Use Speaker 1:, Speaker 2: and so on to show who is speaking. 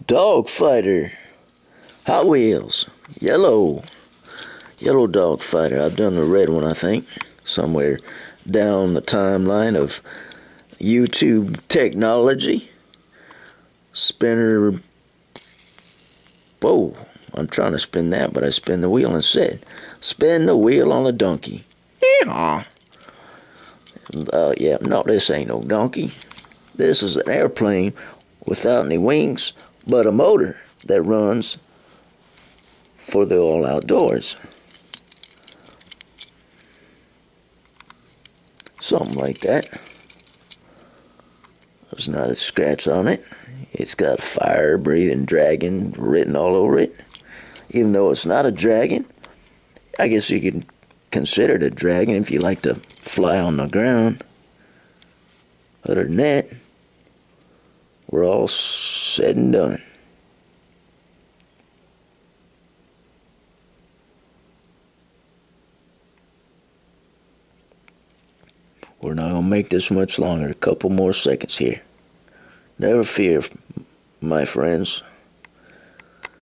Speaker 1: Dog Fighter, Hot Wheels, yellow Dog Fighter. I've done the red one, I think, somewhere down the timeline of YouTube technology. Spinner. Whoa, I'm trying to spin that, but I spin the wheel instead. Spin the wheel on a donkey. Yeah, no, this ain't no donkey. This is an airplane without any wings, but a motor that runs for the all outdoors. Something like that. There's not a scratch on it. It's got fire-breathing dragon written all over it. Even though it's not a dragon, I guess you can consider it a dragon if you like to fly on the ground. Other than that, we're all said and done. We're not going to make this much longer. A couple more seconds here. Never fear, my friends.